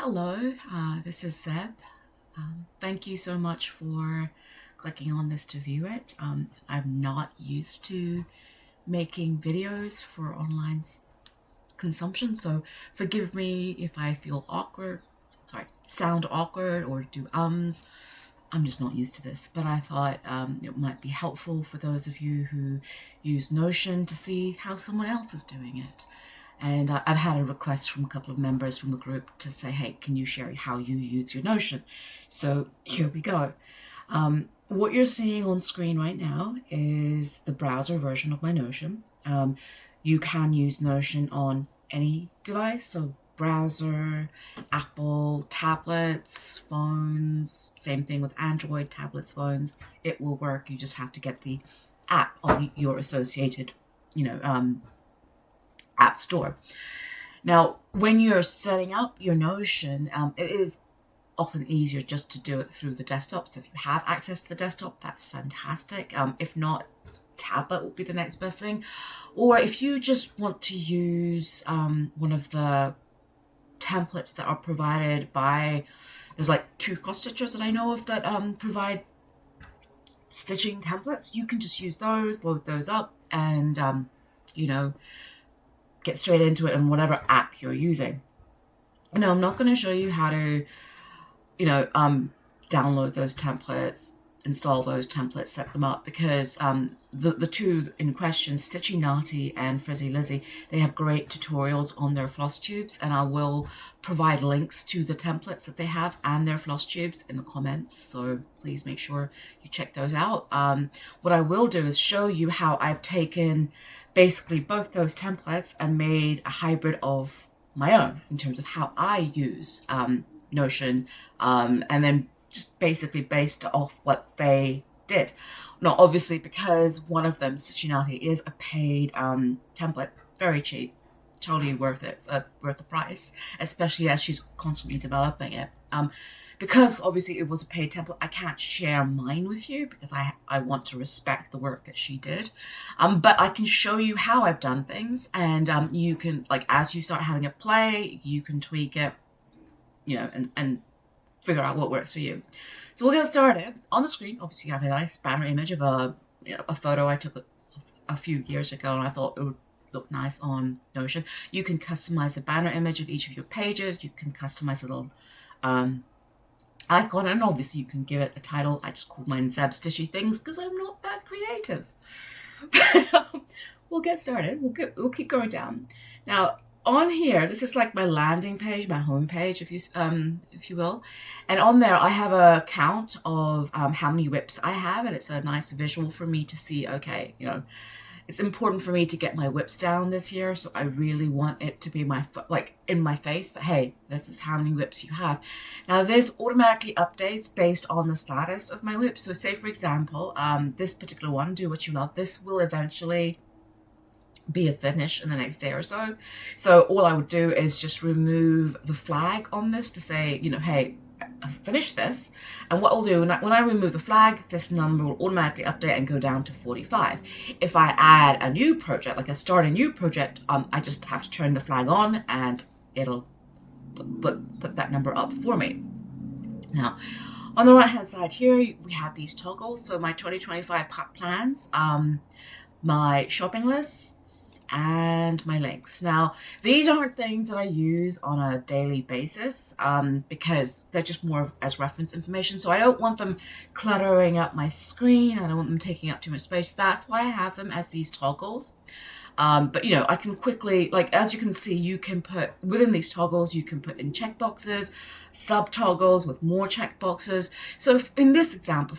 Hello, this is Zeb. Thank you so much for clicking on this to view it. I'm not used to making videos for online consumption, so forgive me if I feel awkward, sound awkward or do ums. I'm just not used to this, but I thought it might be helpful for those of you who use Notion to see how someone else is doing it. And I've had a request from a couple of members from the group to say, hey, can you share how you use your Notion? So here we go. What you're seeing on screen right now is the browser version of my Notion. You can use Notion on any device, so browser, Apple, tablets, phones, same thing with Android, tablets, phones. It will work. You just have to get the app on your associated, app store. Now, when you're setting up your Notion, it is often easier just to do it through the desktop. So if you have access to the desktop, that's fantastic. If not, tablet would be the next best thing. Or if you just want to use one of the templates that are provided by, there's like two cross stitchers that I know of that provide stitching templates. You can just use those, load those up, and get straight into it in whatever app you're using. Now, I'm not going to show you how to, download those templates, install those templates, set them up, because the two in question, Stitchy, Nati, and Frizzy, Lizzy, they have great tutorials on their floss tubes, and I will provide links to the templates that they have and their floss tubes in the comments, so please make sure you check those out. What I will do is show you how I've taken basically both those templates and made a hybrid of my own in terms of how I use Notion, and then just basically based off what they did. Now, obviously, because one of them, Stitchy, is a paid template, very cheap, totally worth it, worth the price, especially as she's constantly developing it. Because obviously it was a paid template, I can't share mine with you because I want to respect the work that she did. But I can show you how I've done things, and you can, like, as you start having it play, you can tweak it, and figure out what works for you. So we'll get started. On the screen, obviously, you have a nice banner image of a photo I took a few years ago, and I thought it would look nice on Notion. You can customize the banner image of each of your pages. You can customize a little icon, and obviously you can give it a title. I just called mine Zeb Stitchy Things because I'm not that creative. But we'll get started. We'll keep going down. Now, on here, this is like my landing page, my home page, if you will, and on there I have a count of how many whips I have, and it's a nice visual for me to see. Okay, it's important for me to get my whips down this year, so I really want it to be in my face that, hey, this is how many whips you have. Now, this automatically updates based on the status of my whips. So say, for example, this particular one, Do What You Love, this will eventually be a finish in the next day or so. So all I would do is just remove the flag on this to say, hey, I've finished this. And what I'll do, when I remove the flag, this number will automatically update and go down to 45. If I add a new project, like I start a new project, I just have to turn the flag on and it'll put that number up for me. Now, on the right hand side here, we have these toggles. So my 2025 plans, my shopping lists, and my links. Now, these aren't things that I use on a daily basis because they're just more as reference information. So I don't want them cluttering up my screen. I don't want them taking up too much space. That's why I have them as these toggles. But I can quickly, as you can see, you can put within these toggles, you can put in checkboxes, sub toggles with more checkboxes. So in this example,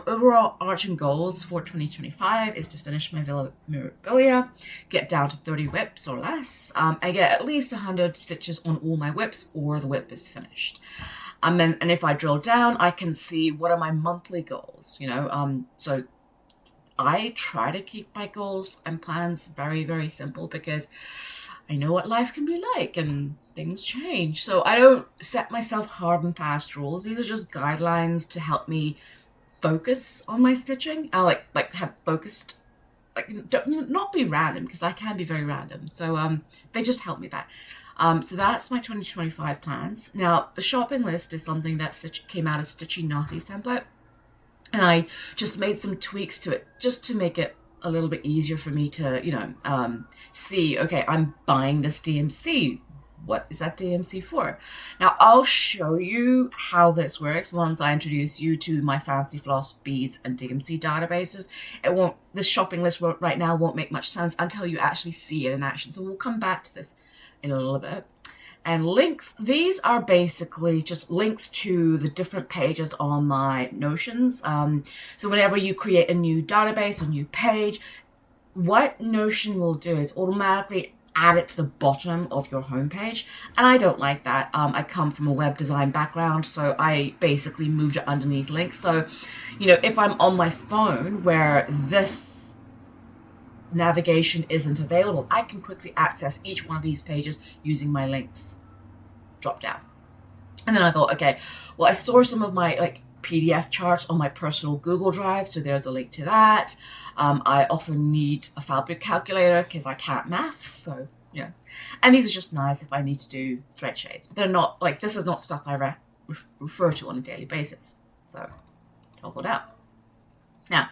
overall arching goals for 2025 is to finish my memorabilia, get down to 30 whips or less, and get at least 100 stitches on all my whips, or the whip is finished. And if I drill down, I can see what are my monthly goals. So I try to keep my goals and plans very, very simple because I know what life can be like and things change. So I don't set myself hard and fast rules. These are just guidelines to help me focus on my stitching. I like have focused, not be random, because I can be very random. So they just help me that. So that's my 2025 plans. Now, the shopping list is something that came out of Stitchy Nati's template. And I just made some tweaks to it just to make it a little bit easier for me to, see, okay, I'm buying this DMC. What is that DMC for? Now, I'll show you how this works once I introduce you to my Fancy Floss, beads, and DMC databases. This shopping list right now won't make much sense until you actually see it in action. So we'll come back to this in a little bit. And links, these are basically just links to the different pages on my Notions. So whenever you create a new database, a new page, what Notion will do is automatically add it to the bottom of your homepage. And I don't like that. I come from a web design background, so I basically moved it underneath links. So, if I'm on my phone where this navigation isn't available, I can quickly access each one of these pages using my links drop down. And then I thought, okay, well, I store some of my PDF charts on my personal Google Drive, so there's a link to that. I often need a fabric calculator because I can't maths, so yeah. And these are just nice if I need to do thread shades, but they're not this is not stuff I refer to on a daily basis. So toggled out. Now,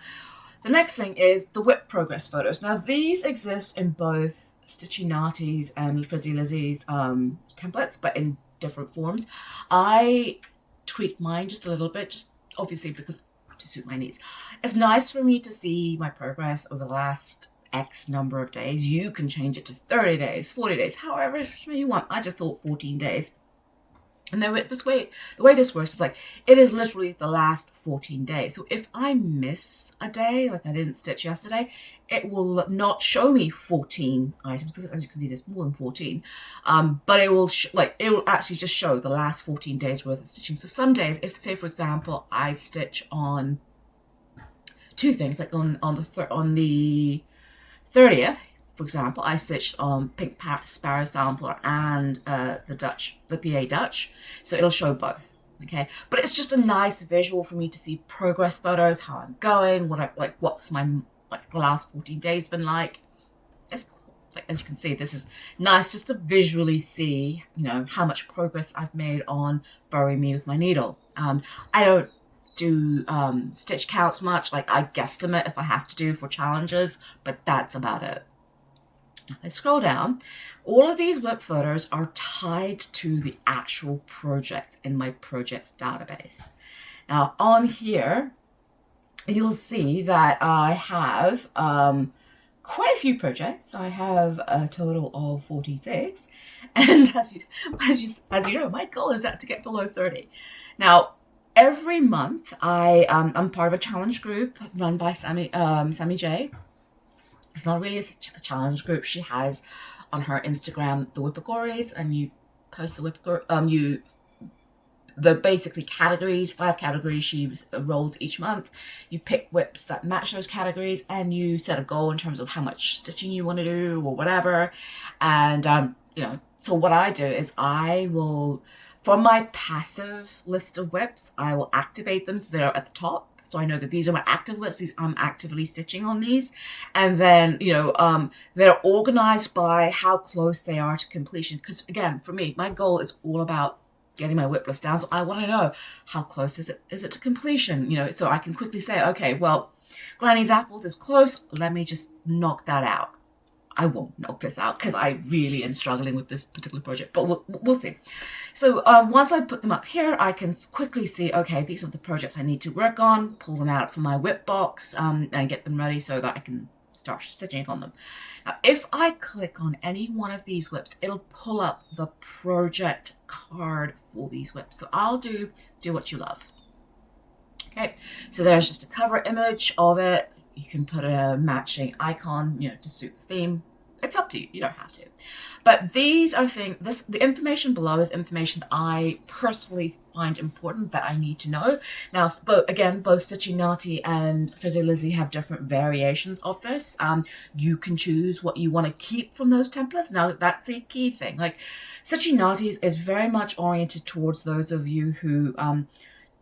the next thing is the whip progress photos. Now, these exist in both Stitchy Nati's and Frizzy Lizzy's templates, but in different forms. I tweaked mine just a little bit, just obviously because to suit my needs. It's nice for me to see my progress over the last X number of days. You can change it to 30 days, 40 days, however you want. I just thought 14 days. And then the way this works is it is literally the last 14 days. So if I miss a day, like I didn't stitch yesterday, it will not show me 14 items because, as you can see, there's more than 14. But it will it will actually just show the last 14 days worth of stitching. So some days, if say for example I stitch on two things, like on the 30th. For example, I stitched on Pink Sparrow Sampler and the PA Dutch, so it'll show both. Okay, but it's just a nice visual for me to see progress photos, how I'm going, what's my the last 14 days been like. It's as you can see, this is nice just to visually see, how much progress I've made on Bury Me with My Needle. I don't do stitch counts much. I guesstimate if I have to do for challenges, but that's about it. If I scroll down, all of these whip photos are tied to the actual project in my projects database. Now on here, you'll see that I have quite a few projects. I have a total of 46, and as you know, my goal is to get below 30. Now, every month I'm part of a challenge group run by Sammy J. It's not really a challenge group. She has on her Instagram the Whipagories, and you post the basically categories, 5 categories she rolls each month. You pick whips that match those categories, and you set a goal in terms of how much stitching you want to do or whatever. And so what I do is I will, for my passive list of whips, I will activate them so they're at the top. So I know that these are my active whips. I'm actively stitching on these. And then, they're organized by how close they are to completion. Because again, for me, my goal is all about getting my whip list down. So I want to know how close is it to completion, so I can quickly say, okay, well, Granny's Apples is close. Let me just knock that out. I won't knock this out because I really am struggling with this particular project, but we'll see. So once I put them up here, I can quickly see, okay, these are the projects I need to work on, pull them out from my whip box and get them ready so that I can start stitching on them. Now, if I click on any one of these whips, it'll pull up the project card for these whips. So I'll do what you love. Okay, so there's just a cover image of it. You can put a matching icon, to suit the theme. It's up to you. You don't have to. But these are the information below is information that I personally find important that I need to know. Now, both Stitchy Nati and Frizzy Lizzy have different variations of this. You can choose what you want to keep from those templates. Now, that's the key thing. Stitchy Nati's is very much oriented towards those of you who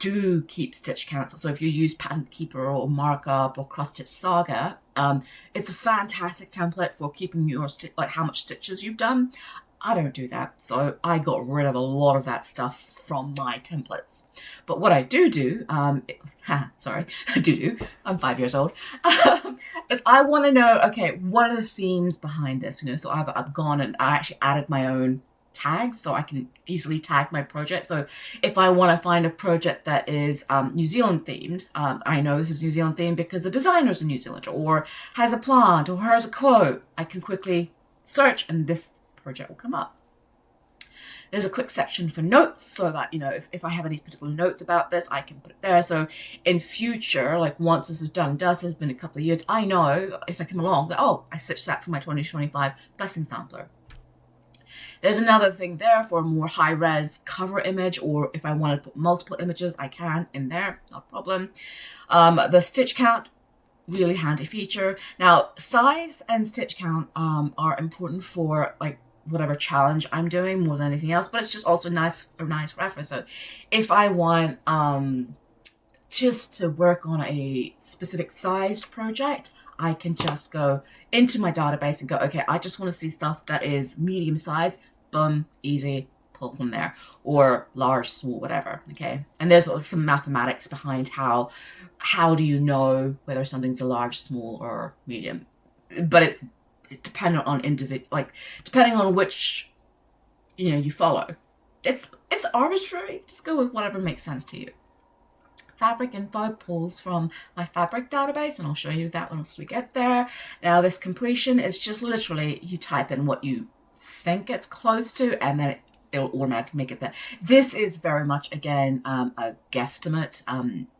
do keep stitch counts. So if you use Pattern Keeper or Markup or Cross Stitch Saga, it's a fantastic template for keeping your how much stitches you've done. I don't do that. So I got rid of a lot of that stuff from my templates. But what I do, sorry, I'm 5 years old, is I want to know, okay, what are the themes behind this? You know, so I've gone and I actually added my own tags so I can easily tag my project. So if I want to find a project that is New Zealand themed, I know this is New Zealand themed because the designer's a New Zealander, or has a plant, or has a quote, I can quickly search and this project will come up. There's a quick section for notes so that, you know, if I have any particular notes about this, I can put it there. So in future, like once this is done and dusted, it's been a couple of years, I know if I come along that, oh, I stitched that for my 2025 blessing sampler. There's another thing there for a more high-res cover image, or if I want to put multiple images, I can in there, no problem. The stitch count, really handy feature. Now, size and stitch count are important for like whatever challenge I'm doing more than anything else, but it's just also a nice reference. So if I want just to work on a specific sized project, I can just go into my database and go, okay, I just want to see stuff that is medium size, boom, easy, pull from there, or large, small, whatever, okay? And there's like some mathematics behind how do you know whether something's a large, small, or medium, but it's dependent on depending on which, you know, you follow. It's arbitrary, just go with whatever makes sense to you. Fabric info pulls from my fabric database, and I'll show you that once we get there. Now this completion is just literally you type in what you think it's close to, and then it'll automatically make it there. This is very much, again, a guesstimate.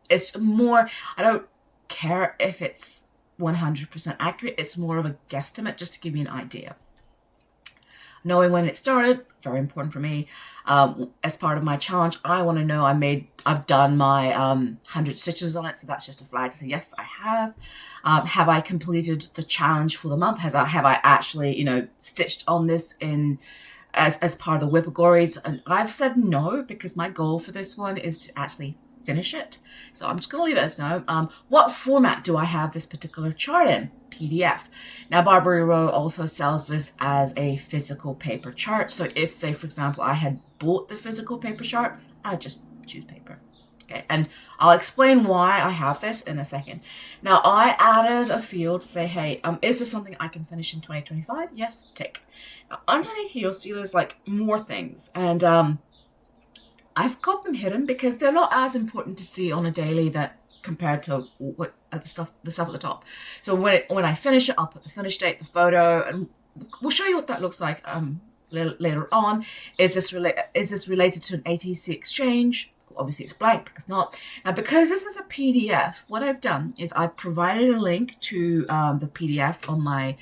It's more, I don't care if it's 100% accurate. It's more of a guesstimate just to give you an idea. Knowing when it started, very important for me. As part of my challenge, I want to know I've done my 100 stitches on it, so that's just a flag to say, yes, I have. Have I completed the challenge for the month? Have I actually, you know, stitched on this in as part of the Whippagories? And I've said no, because my goal for this one is to actually finish it. So I'm just going to leave it as no. What format do I have this particular chart in? PDF. Now, Barbary Row also sells this as a physical paper chart. So if, say, for example, I had bought the physical paper chart, I'd just choose paper. Okay, and I'll explain why I have this in a second. Now, I added a field to say, hey, is this something I can finish in 2025? Yes, tick. Now, underneath here, you'll see there's like more things, and I've got them hidden because they're not as important to see on a daily that compared to what the stuff at the top. So when I finish it, I'll put the finish date, the photo, and we'll show you what that looks like later on. Is this related to an ATC exchange? Obviously, it's blank because not. Now, because this is a PDF, what I've done is I've provided a link to the PDF on my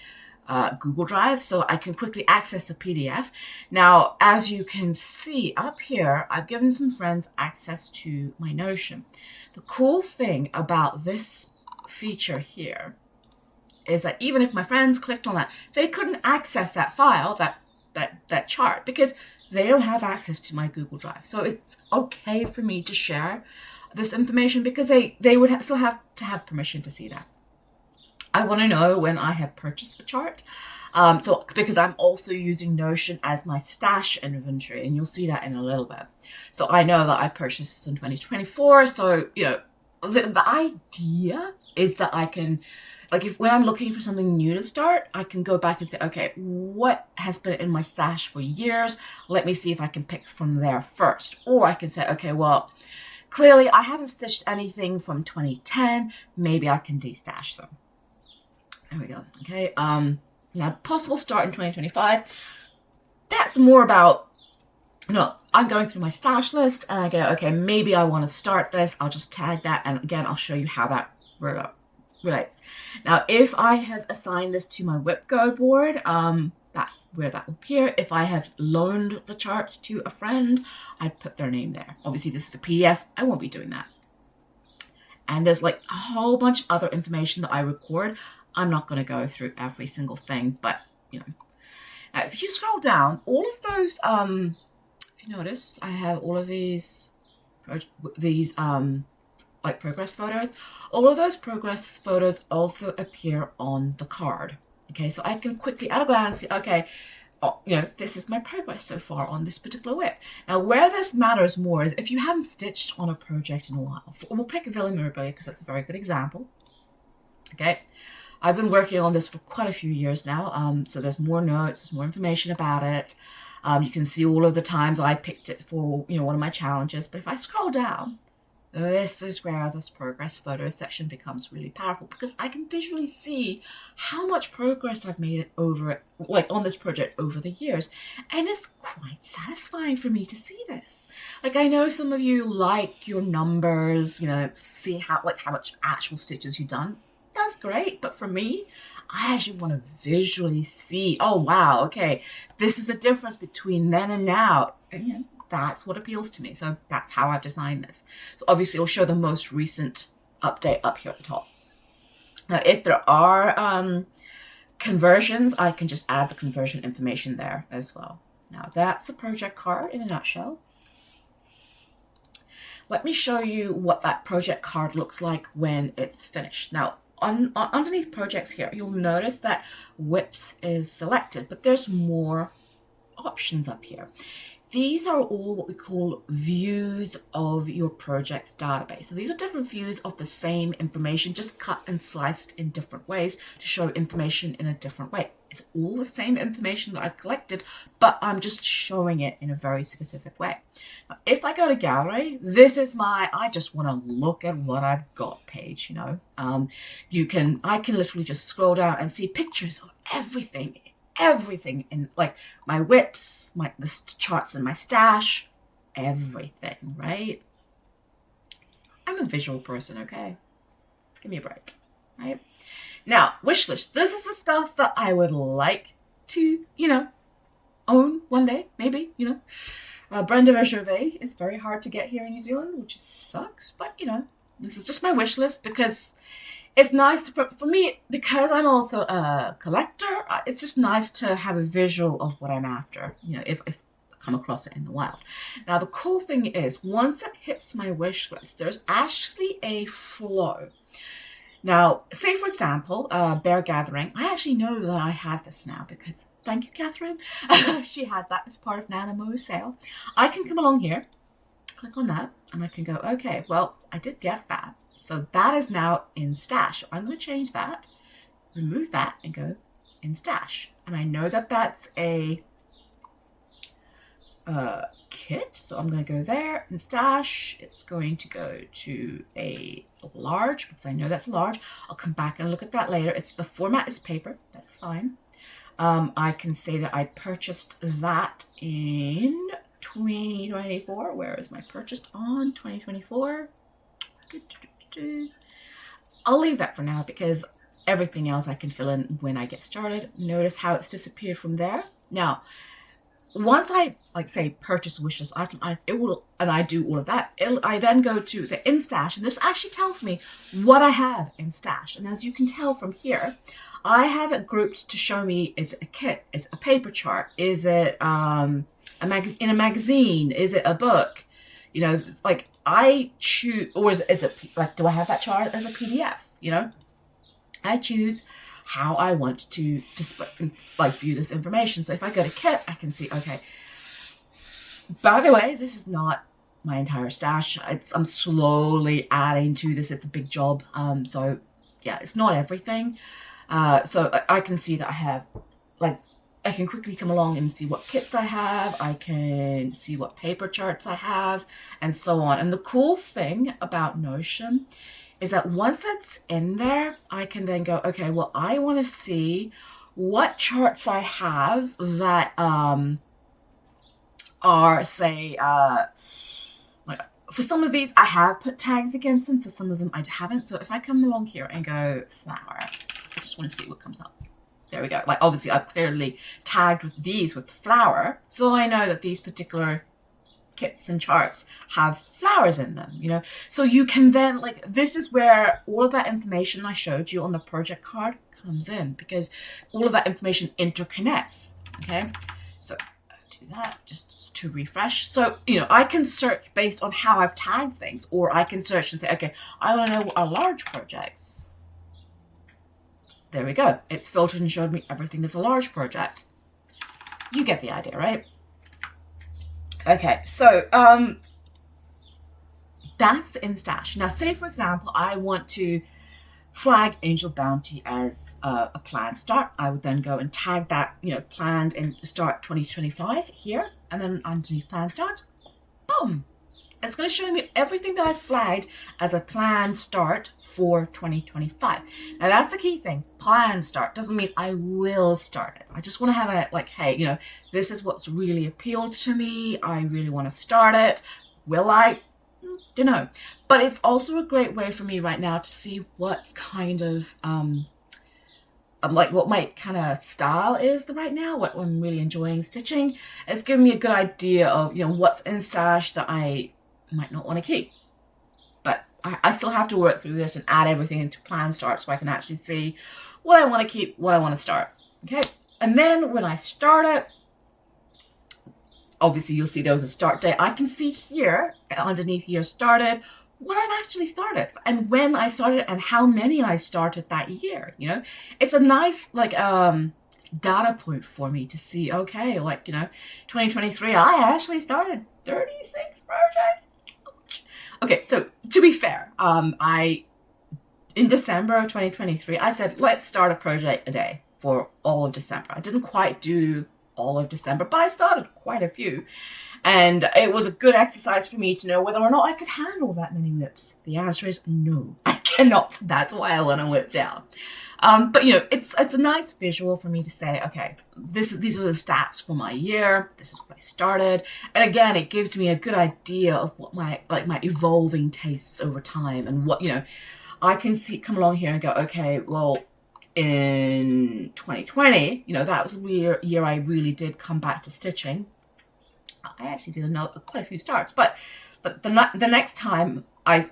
Google Drive, so I can quickly access the PDF. Now, as you can see up here, I've given some friends access to my Notion. The cool thing about this feature here is that even if my friends clicked on that, they couldn't access that file, that chart, because they don't have access to my Google Drive. So it's okay for me to share this information because they would still have to have permission to see that. I want to know when I have purchased a chart. So because I'm also using Notion as my stash inventory, and you'll see that in a little bit. So I know that I purchased this in 2024. So, you know, the idea is that I can, like, when I'm looking for something new to start, I can go back and say, okay, what has been in my stash for years? Let me see if I can pick from there first. Or I can say, okay, well, clearly I haven't stitched anything from 2010. Maybe I can destash them. There we go. Okay. Now, possible start in 2025. That's more about, you know, I'm going through my stash list and I go, okay, maybe I want to start this. I'll just tag that. And again, I'll show you how that relates. Now, if I have assigned this to my WhipGo board, that's where that will appear. If I have loaned the chart to a friend, I'd put their name there. Obviously, this is a PDF. I won't be doing that. And there's like a whole bunch of other information that I record. I'm not going to go through every single thing, but, you know. Now, if you scroll down, all of those, if you notice, I have all of these like progress photos. All of those progress photos also appear on the card. Okay, so I can quickly, at a glance, see, okay, you know, this is my progress so far on this particular whip. Now, where this matters more is if you haven't stitched on a project in a while. We'll pick Villa Mirabile because that's a very good example. Okay, I've been working on this for quite a few years now. So there's more notes, there's more information about it. You can see all of the times I picked it for, you know, one of my challenges. But if I scroll down, this is where this progress photo section becomes really powerful, because I can visually see how much progress I've made over, like on this project over the years. And it's quite satisfying for me to see this. Like, I know some of you like your numbers, you know, see how much actual stitches you've done. That's great. But for me, I actually want to visually see, oh, wow, okay, this is the difference between then and now. And, you know, that's what appeals to me. So that's how I've designed this. So obviously I'll show the most recent update up here at the top. Now, if there are conversions, I can just add the conversion information there as well. Now, that's the project card in a nutshell. Let me show you what that project card looks like when it's finished. Now, underneath projects here, you'll notice that whips is selected, but there's more options up here. These are all what we call views of your project's database. So these are different views of the same information, just cut and sliced in different ways to show information in a different way. It's all the same information that I've collected, but I'm just showing it in a very specific way. Now, if I go to gallery, this is my, I just want to look at what I've got page, you know. I can literally just scroll down and see pictures of everything in, like, my whips, the charts in my stash, everything, right? I'm a visual person, okay? Give me a break, right? Now, wish list. This is the stuff that I would like to, you know, own one day, maybe, you know. Brenda Reserve is very hard to get here in New Zealand, which sucks, but, you know, this is just my wish list because it's nice to, for me, because I'm also a collector, it's just nice to have a visual of what I'm after, you know, if I come across it in the wild. Now, the cool thing is, once it hits my wish list, there's actually a flow. Now, say, for example, Bear Gathering. I actually know that I have this now because, thank you, Catherine. She had that as part of Nanamo's sale. I can come along here, click on that, and I can go, okay, well, I did get that. So that is now in stash. I'm going to change that, remove that, and go in stash. And I know that that's a kit. So I'm going to go there in stash. It's going to go to a large because I know that's large. I'll come back and look at that later. The format is paper. That's fine. I can say that I purchased that in 2024. Where is my purchased on 2024? I'll leave that for now because everything else I can fill in when I get started. Notice how it's disappeared from there. Now, once I, like, say, purchase a wishlist item, I do all of that. I then go to the in stash, and this actually tells me what I have in stash. And as you can tell from here, I have it grouped to show me, is it a kit? Is it a paper chart? Is it in a magazine? Is it a book? You know, like, I choose, or is it like, do I have that chart as a PDF? You know, I choose how I want to display, like, view this information. So if I go to kit, I can see, okay, by the way, this is not my entire stash. I'm slowly adding to this. It's a big job. So yeah, it's not everything. So I can see that I have, like, I can quickly come along and see what kits I have. I can see what paper charts I have, and so on. And the cool thing about Notion is that once it's in there, I can then go, okay, well, I want to see what charts I have that are, say, like, for some of these, I have put tags against them. For some of them, I haven't. So if I come along here and go flower, I just want to see what comes up. There we go. Like, obviously, I've clearly tagged with these with flower, so I know that these particular kits and charts have flowers in them, you know. So you can then, like, this is where all of that information I showed you on the project card comes in, because all of that information interconnects, okay? So I'll do that just to refresh. So, you know, I can search based on how I've tagged things, or I can search and say, okay, I want to know what are large projects. There we go. It's filtered and showed me everything that's a large project. You get the idea, right? Okay, so that's in stash. Now, say for example, I want to flag Angel Bounty as a planned start. I would then go and tag that, planned and start 2025 here, and then underneath planned start, boom. It's going to show me everything that I flagged as a planned start for 2025. Now, that's the key thing. Planned start doesn't mean I will start it. I just want to have a, like, hey, this is what's really appealed to me. I really want to start it. Will I? Don't know. But it's also a great way for me right now to see what's kind of, what my kind of style is right now, what I'm really enjoying stitching. It's giving me a good idea of, what's in stash that I might not want to keep. But I still have to work through this and add everything into plan start so I can actually see what I want to keep, what I want to start. Okay. And then when I start it, obviously you'll see there was a start date. I can see here underneath here started what I've actually started and when I started and how many I started that year. It's a nice data point for me to see, okay, 2023, I actually started 36 projects. Okay, so to be fair, in December of 2023, I said, let's start a project a day for all of December. I didn't quite do all of December, but I started quite a few. And it was a good exercise for me to know whether or not I could handle that many whips. The answer is no, I cannot. That's why I want to whip down. But it's a nice visual for me to say, okay, these are the stats for my year. This is what I started. And again, it gives me a good idea of what my evolving tastes over time and what, I can see come along here and go, okay, well, in 2020, that was the year I really did come back to stitching. I actually did quite a few starts, but the next time I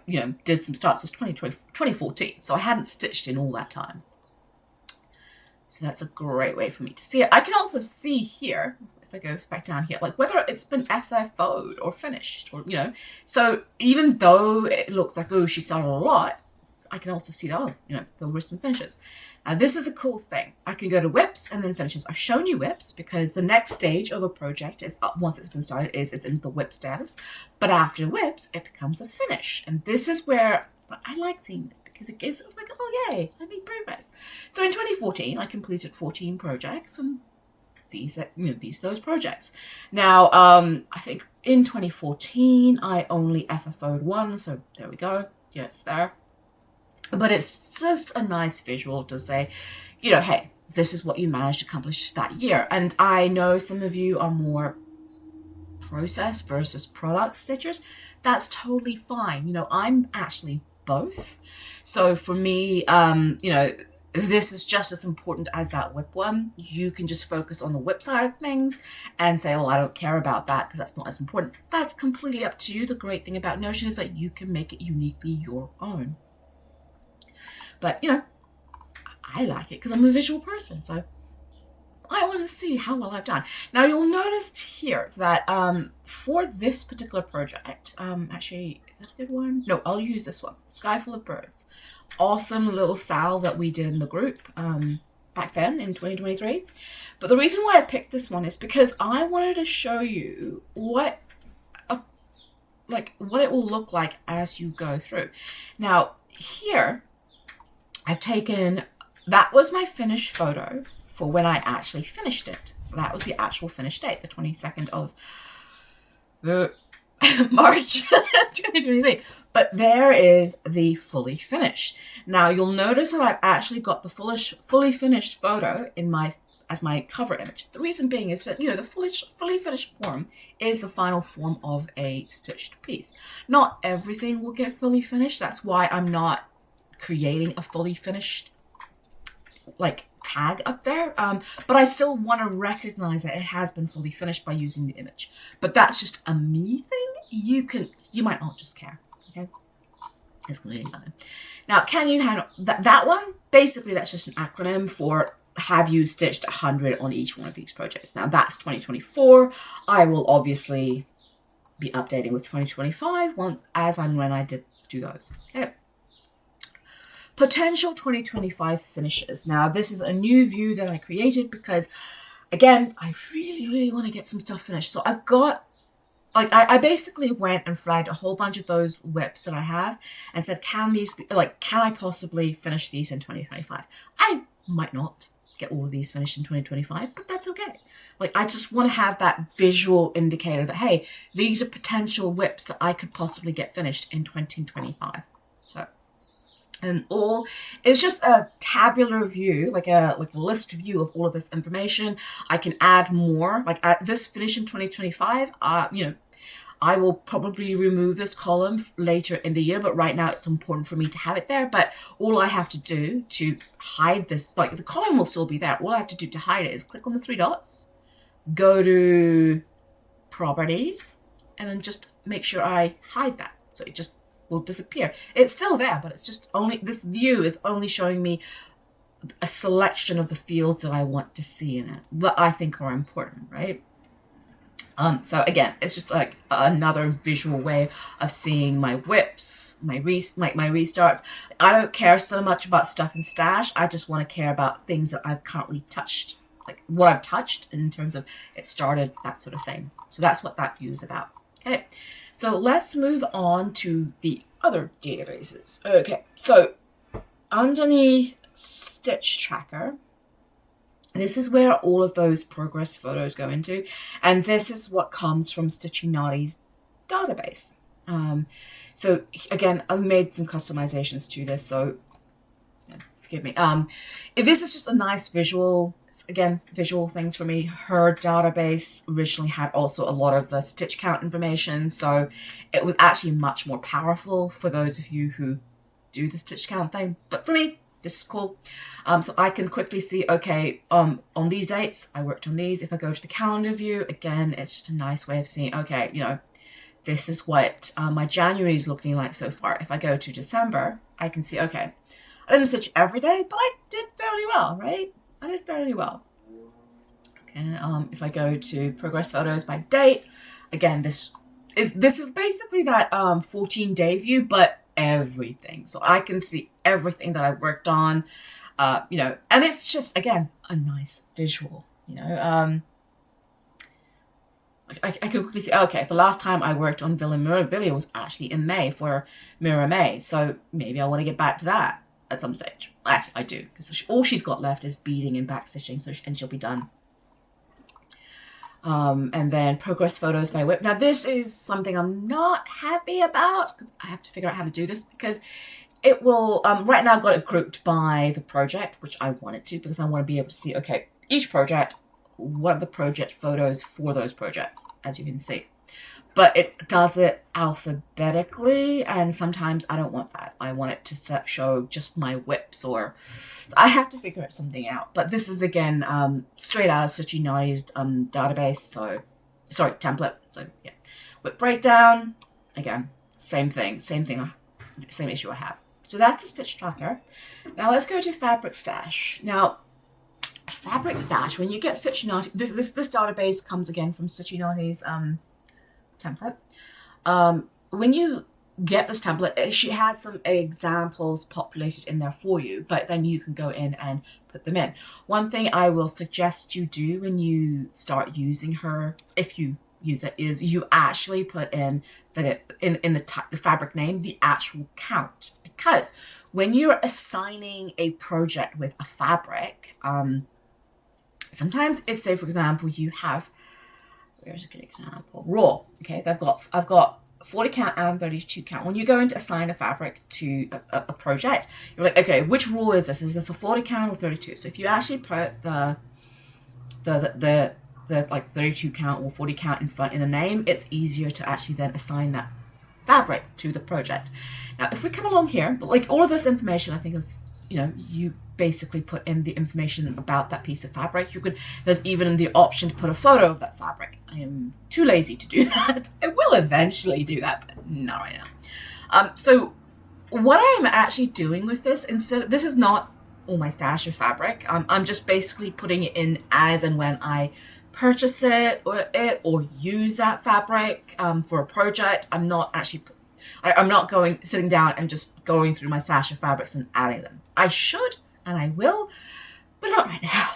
did some starts was 2014. So I hadn't stitched in all that time. So that's a great way for me to see it. I can also see here, if I go back down here, whether it's been FFO'd or finished, or so even though it looks like, oh, she started a lot, I can also see that, there were some finishes. Now, this is a cool thing. I can go to whips and then finishes. I've shown you whips because the next stage of a project is, once it's been started, it's in the whip status. But after whips, it becomes a finish. And this is where I like seeing this because it gives oh, yay, I made progress. So in 2014, I completed 14 projects and these those projects. Now, I think in 2014, I only FFO'd one. So there we go. Yeah, it's there. But it's just a nice visual to say, hey, this is what you managed to accomplish that year. And I know some of you are more process versus product stitchers. That's totally fine. I'm actually both. So for me, this is just as important as that whip one. You can just focus on the whip side of things and say, well, I don't care about that because that's not as important. That's completely up to you. The great thing about Notion is that you can make it uniquely your own. But, I like it because I'm a visual person. So I want to see how well I've done. Now, you'll notice here that for this particular project, actually, is that a good one? No, I'll use this one. Sky Full of Birds. Awesome little sal that we did in the group back then in 2023. But the reason why I picked this one is because I wanted to show you what it will look like as you go through. Now, here, I've taken, that was my finished photo for when I actually finished it. That was the actual finished date, the 22nd of March 2023. But there is the fully finished. Now you'll notice that I've actually got the fully finished photo as my cover image. The reason being is that, the fully finished form is the final form of a stitched piece. Not everything will get fully finished. That's why I'm not creating a fully finished tag up there, but I still want to recognize that it has been fully finished by using the image. But that's just a me thing. You might not just care. Okay, it's completely fine. Now, can you handle that one? Basically, that's just an acronym for have you stitched 100 on each one of these projects. Now that's 2024. I will obviously be updating with 2025 when I did do those. Okay. Potential 2025 finishes. Now, this is a new view that I created because again, I really want to get some stuff finished. So I've got, like, I basically went and flagged a whole bunch of those whips that I have and said, can I possibly finish these in 2025? I might not get all of these finished in 2025, but that's okay. Like, I just want to have that visual indicator that, hey, these are potential whips that I could possibly get finished in 2025. So, and all, it's just a tabular view, like a list view of all of this information. I can add more, like at this finish in 2025, I will probably remove this column later in the year, but right now it's important for me to have it there. But all I have to do to hide this, like the column will still be there. All I have to do to hide it is click on the three dots, go to properties, and then just make sure I hide that. So it just will disappear. It's still there, but it's just only, this view is only showing me a selection of the fields that I want to see in it, that I think are important, right? So again, it's just like another visual way of seeing my whips, my restarts. I don't care so much about stuff in stash. I just want to care about things that I've currently touched, like what I've touched in terms of it started, that sort of thing. So that's what that view is about. Okay, so let's move on to the other databases. Okay, so underneath Stitch Tracker, this is where all of those progress photos go into. And this is what comes from Stitchy Nati's database. So again, I've made some customizations to this, so forgive me. This is just a nice visual, again, visual things for me. Her database originally had also a lot of the stitch count information, so it was actually much more powerful for those of you who do the stitch count thing. But for me, this is cool. So I can quickly see, okay, on these dates, I worked on these. If I go to the calendar view, again, it's just a nice way of seeing, okay, this is what my January is looking like so far. If I go to December, I can see, okay, I didn't stitch every day, but I did fairly well, right? I did fairly well. Okay, if I go to progress photos by date, again, this is basically that 14-day view, but everything. So I can see everything that I worked on, and it's just, again, a nice visual, I can quickly see, okay, the last time I worked on Villa Mirabilia was actually in May for Mirror May. So maybe I want to get back to that at some stage. Actually, I do, because all she's got left is beading and back stitching, and she'll be done. And then progress photos by whip. Now this is something I'm not happy about, because I have to figure out how to do this, because it will, right now I've got it grouped by the project, which I want it to, because I want to be able to see, okay, each project, what are the project photos for those projects, as you can see. But it does it alphabetically, and sometimes I don't want that. I want it to show just my whips, so I have to figure something out. But this is, again, straight out of Stitchy Nati's database, template. So yeah, whip breakdown, again, same issue I have. So that's the Stitch Tracker. Now let's go to Fabric Stash. Now, Fabric Stash, when you get Stitchy Nati, this database comes again from Stitchy Nati's template. When you get this template, she has some examples populated in there for you, but then you can go in and put them in. One thing I will suggest you do when you start using her, if you use it, is you actually put in the fabric name the actual count, because when you're assigning a project with a fabric, sometimes if, say for example, you have, where's a good example? Raw. Okay, I've got 40 count and 32 count. When you go in to assign a fabric to a project, you're like, okay, which raw is this? Is this a 40 count or 32? So if you actually put the like 32 count or 40 count in front in the name, it's easier to actually then assign that fabric to the project. Now, if we come along here, but like all of this information, I think is, you basically put in the information about that piece of fabric. There's even the option to put a photo of that fabric. I am too lazy to do that. I will eventually do that, but not right now. So what I am actually doing with this, this is not all my stash of fabric. I'm just basically putting it in as and when I purchase it or use that fabric for a project. I'm not sitting down and just going through my stash of fabrics and adding them. I should, and I will, but not right now.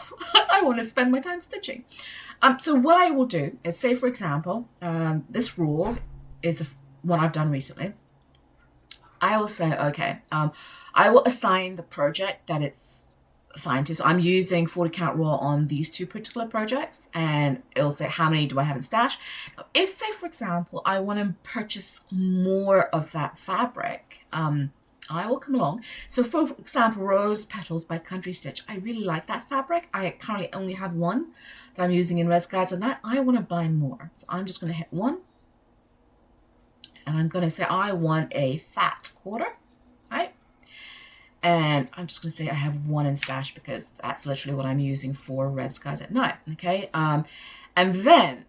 I want to spend my time stitching. So what I will do is, say for example, this rule is one I've done recently. I will say, okay, I will assign the project that it's assigned to. So I'm using 40 count rule on these two particular projects, and it'll say how many do I have in stash. Now, if, say for example, I want to purchase more of that fabric, I will come along. So for example, Rose Petals by Country Stitch. I really like that fabric. I currently only have one that I'm using in Red Skies at Night. I want to buy more. So I'm just going to hit 1. And I'm going to say I want a fat quarter, right? And I'm just going to say I have 1 in stash because that's literally what I'm using for Red Skies at Night, okay? And then,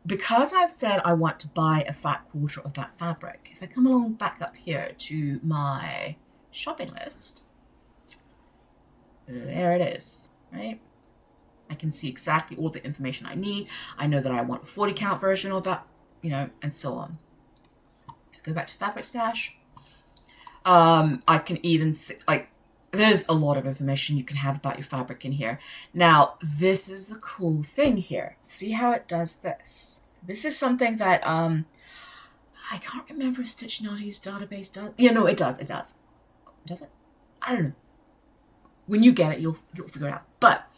because I've said I want to buy a fat quarter of that fabric, if I come along back up here to my shopping list, there it is, right? I can see exactly all the information I need. I know that I want a 40 count version of that, you know, and so on. Go back to fabric stash. I can even see, like, there's a lot of information you can have about your fabric in here. Now, this is the cool thing here. See how it does this? This is something that, I can't remember if Stitch Nati's database does. Yeah, no, it does. It does. Does it? I don't know. When you get it, you'll figure it out. But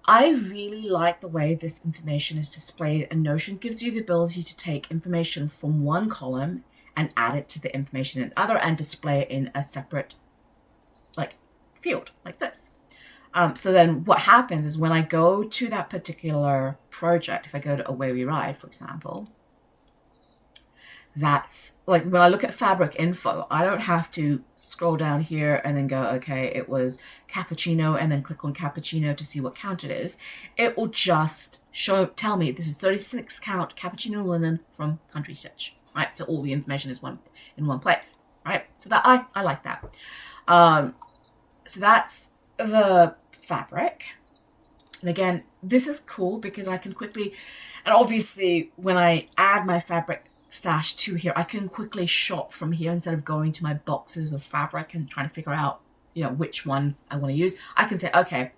I really like the way this information is displayed, and Notion gives you the ability to take information from one column and add it to the information in other and display it in a separate like field like this. So then what happens is when I go to that particular project, if I go to Away We Ride, for example, that's like when I look at fabric info, I don't have to scroll down here and then go, okay, it was cappuccino, and then click on cappuccino to see what count it is. It will just tell me this is 36 count cappuccino linen from Country Stitch, right? So all the information is in one place, right? So that I like that. So that's the fabric. And again, this is cool because I can quickly, and obviously when I add my fabric stash to here, I can quickly shop from here instead of going to my boxes of fabric and trying to figure out, you know, which one I want to use. I can say, okay,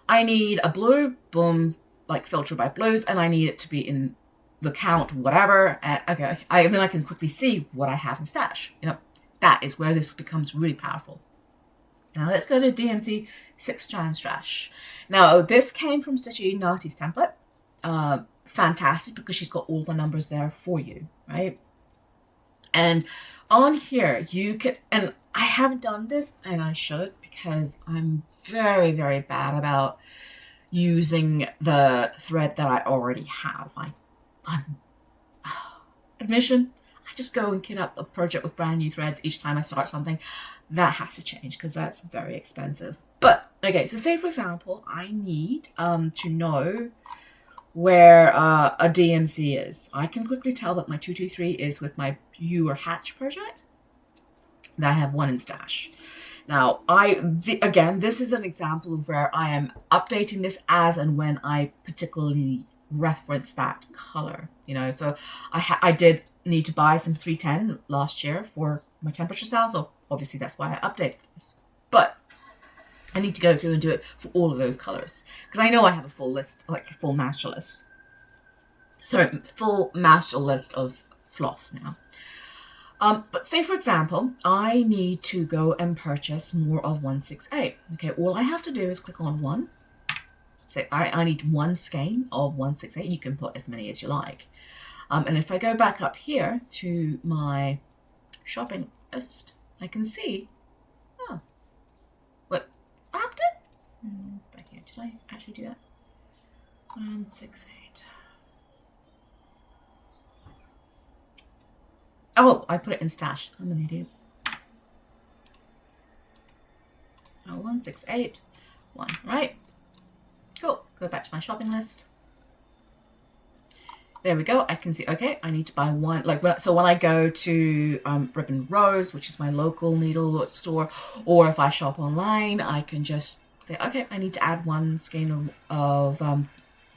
I need a blue, boom, like filter by blues, and I need it to be in the count, whatever. And okay, then I can quickly see what I have in stash. You know, that is where this becomes really powerful. Now let's go to DMC 6 Giant Stash. Now this came from Stitchy Nati's template. Fantastic because she's got all the numbers there for you, right? And on here you can, and I haven't done this, and I should, because I'm very, very bad about using the thread that I already have. I'm admission, I just go and kit up a project with brand new threads each time I start something. That has to change because that's very expensive. But okay, so say for example, I need to know where a DMC is. I can quickly tell that my 223 is with my You or Hatch project, that I have 1 in stash. Now, again, this is an example of where I am updating this as and when I particularly reference that color, you know. So I did need to buy some 310 last year for my temperature style, so obviously that's why I updated this. But I need to go through and do it for all of those colors because I know I have a full list, like a full master list. Sorry, full master list of floss now. But say for example, I need to go and purchase more of 168. Okay, all I have to do is click on 1. Say I need 1 skein of 168. You can put as many as you like. And if I go back up here to my shopping list, I can see, oh, what happened? Back here, did I actually do that? 168. Oh, I put it in stash. I'm an idiot. Oh, 168. 1, right? Cool. Go back to my shopping list. There we go. I can see, okay, I need to buy 1. So when I go to Ribbon Rose, which is my local needle store, or if I shop online, I can just say, okay, I need to add 1 skein of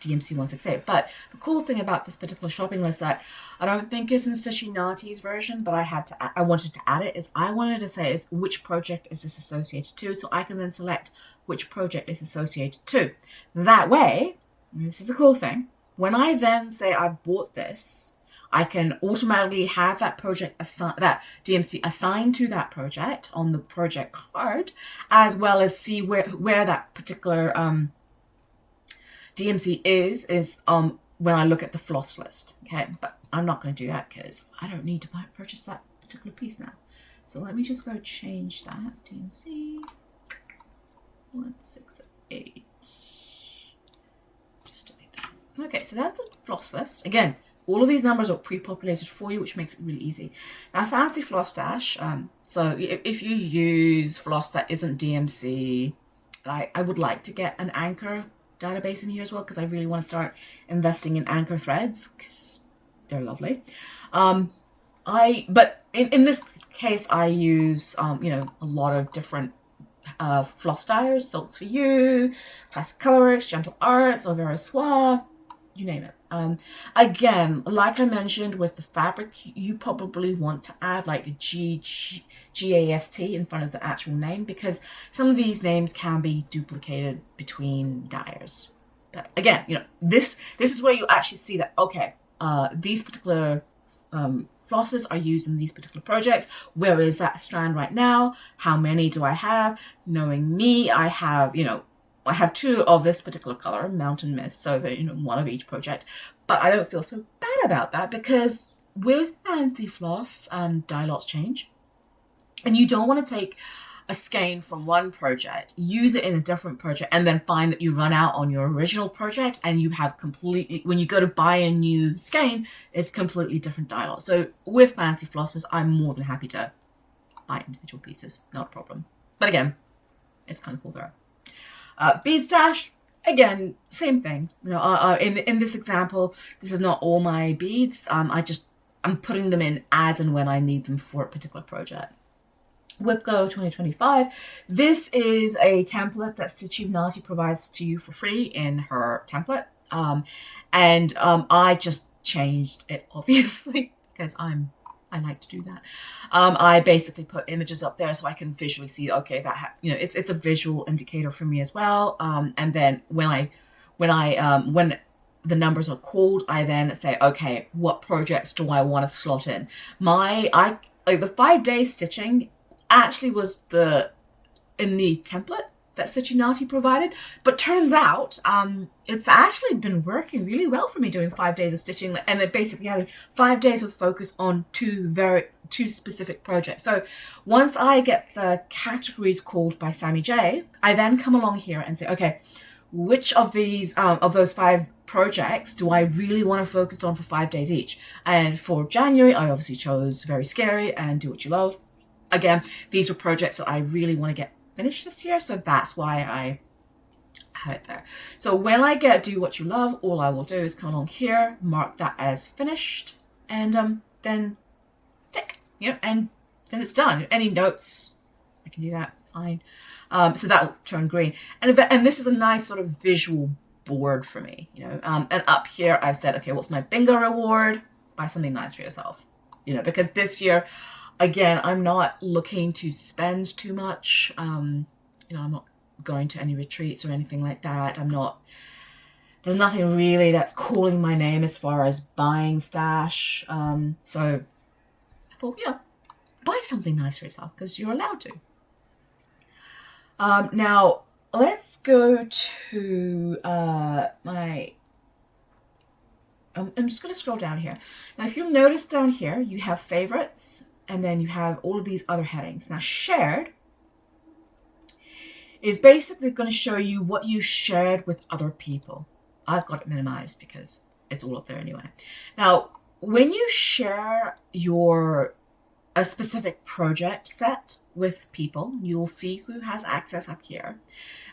DMC 168. But the cool thing about this particular shopping list that I don't think is in Stitchy Nati's version, but I wanted to add it, is I wanted to say is which project is this associated to, so I can then select which project is associated to. That way, this is a cool thing, when I then say I bought this, I can automatically have that project that DMC assigned to that project on the project card, as well as see where that particular DMC is when I look at the floss list. Okay, but I'm not going to do that because I don't need to purchase that particular piece now. So let me just go change that. DMC 168. Just delete that. Okay, so that's a floss list. Again, all of these numbers are pre-populated for you, which makes it really easy. Now, fancy floss stash. So if you use floss that isn't DMC, I would like to get an anchor database in here as well, because I really want to start investing in anchor threads because they're lovely. But in this case, I use a lot of different floss dyers. Salts for You, Classic Colorworks, Gentle Arts, Olvera Soie, you name it. Again, like I mentioned with the fabric, you probably want to add like a GAST in front of the actual name, because some of these names can be duplicated between dyers. But again, this is where you actually see that, okay, these particular flosses are used in these particular projects. Where is that strand right now? How many do I have? Knowing me, I have, I have 2 of this particular color, Mountain Mist, so that, one of each project. But I don't feel so bad about that, because with fancy floss, dye lots change. And you don't want to take a skein from one project, use it in a different project, and then find that you run out on your original project and you have completely, when you go to buy a new skein, it's completely different dye lot. So with fancy flosses, I'm more than happy to buy individual pieces, not a problem. But again, it's kind of cool there. Bead stash, again, same thing. In this example, this is not all my beads. I'm putting them in as and when I need them for a particular project. WhipGo 2025. This is a template that Stitchy Nati provides to you for free in her template. I just changed it, obviously, because I like to do that. I basically put images up there so I can visually see, okay, that it's a visual indicator for me as well. And then when the numbers are called, I then say, okay, what projects do I want to slot in? The 5-day stitching actually was in the template that Stitchy Nati provided, but turns out it's actually been working really well for me doing 5 days of stitching, and then basically having 5 days of focus on two specific projects. So once I get the categories called by Sammy J, I then come along here and say, okay, which of these of those 5 projects do I really want to focus on for 5 days each? And for January, I obviously chose Very Scary and Do What You Love. Again, these were projects that I really want to get finished this year, so that's why I have it there. So when I get Do What You Love, all I will do is come along here, mark that as finished, and then tick, and then it's done. Any notes, I can do that, it's fine. So that will turn green. And this is a nice sort of visual board for me, and up here I've said, okay, what's my bingo reward? Buy something nice for yourself, because this year, again, I'm not looking to spend too much. I'm not going to any retreats or anything like that. There's nothing really that's calling my name as far as buying stash. So I thought, buy something nice for yourself because you're allowed to. Now, let's go to I'm just going to scroll down here. Now, if you'll notice down here, you have favorites, and then you have all of these other headings. Now, shared is basically going to show you what you shared with other people. I've got it minimized because it's all up there anyway. Now, when you share a specific project set with people, you'll see who has access up here.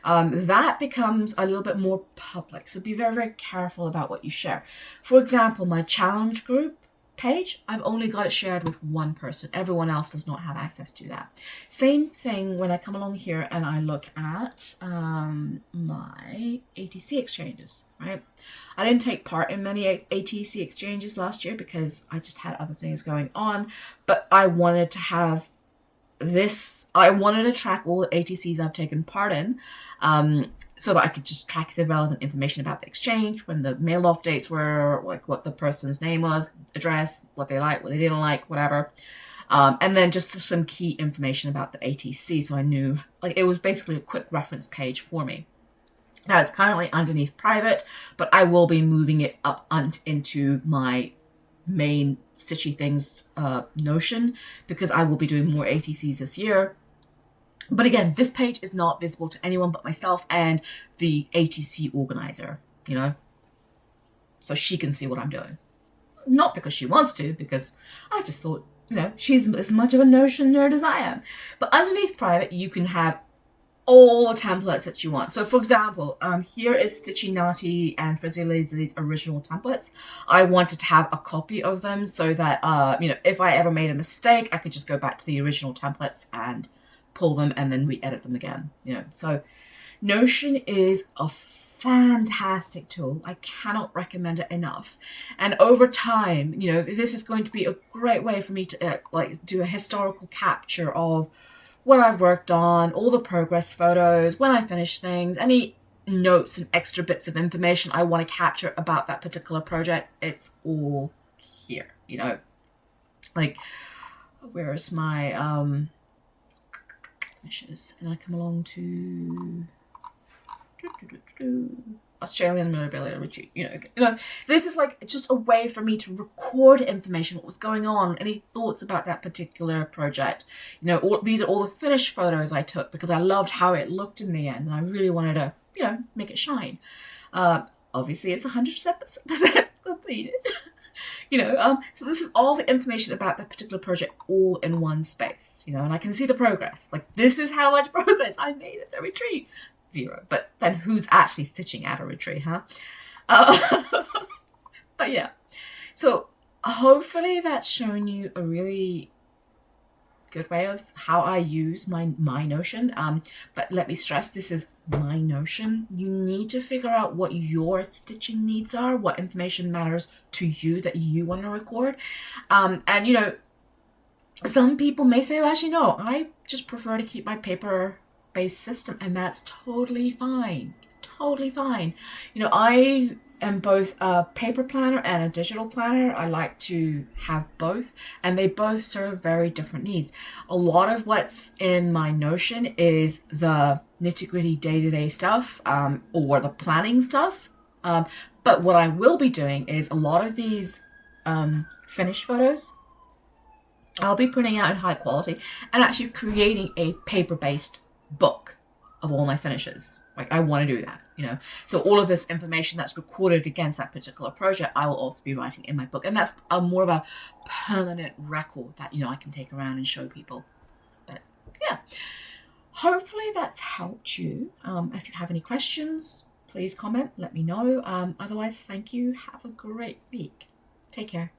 That becomes a little bit more public. So be very, very careful about what you share. For example, my challenge group page, I've only got it shared with one person. Everyone else does not have access to that. Same thing when I come along here and I look at my ATC exchanges, right? I didn't take part in many ATC exchanges last year because I just had other things going on, but I wanted to have this, I wanted to track all the ATCs I've taken part in, so that I could just track the relevant information about the exchange, when the mail off dates were, like what the person's name was, address, what they liked, what they didn't like, whatever. And then just some key information about the ATC, so I knew, like, it was basically a quick reference page for me. Now it's currently underneath private, but I will be moving it up into my main Stitchy Things Notion, because I will be doing more ATCs this year. But again, this page is not visible to anyone but myself and the ATC organizer, you know, so she can see what I'm doing. Not because she wants to, because I just thought, you know, she's as much of a Notion nerd as I am. But underneath private, you can have all the templates that you want. So for example, here is Stitchy, Nati, and Frizzy Lizzy's original templates. I wanted to have a copy of them so that, you know, if I ever made a mistake, I could just go back to the original templates and pull them and then re-edit them again, you know. So Notion is a fantastic tool. I cannot recommend it enough. And over time, you know, this is going to be a great way for me to like do a historical capture of what I've worked on, all the progress photos, when I finish things, any notes and extra bits of information I want to capture about that particular project. It's all here, you know. Like, where's my finishes? And I come along to Australian Mobility Retreat. You know, this is like just a way for me to record information, what was going on, any thoughts about that particular project. You know, these are all the finished photos I took because I loved how it looked in the end, and I really wanted to, you know, make it shine. Obviously, it's 100% completed. You know, so this is all the information about that particular project all in one space. You know, and I can see the progress. Like, this is how much progress I made at the retreat. 0. But then who's actually stitching at a retreat, huh? But yeah, so hopefully that's shown you a really good way of how I use my Notion. But let me stress, this is my Notion. You need to figure out what your stitching needs are, what information matters to you that you want to record. And you know, some people may say, well, actually, no, I just prefer to keep my paper-based system, and that's totally fine. Totally fine. You know, I am both a paper planner and a digital planner. I like to have both, and they both serve very different needs. A lot of what's in my Notion is the nitty-gritty day-to-day stuff, or the planning stuff. But what I will be doing is a lot of these finished photos I'll be putting out in high quality and actually creating a paper-based book of all my finishes. Like, I want to do that, you know. So all of this information that's recorded against that particular project, I will also be writing in my book. And that's more of a permanent record that, you know, I can take around and show people. But yeah, hopefully that's helped you. If you have any questions, please comment, let me know. Otherwise, thank you. Have a great week. Take care.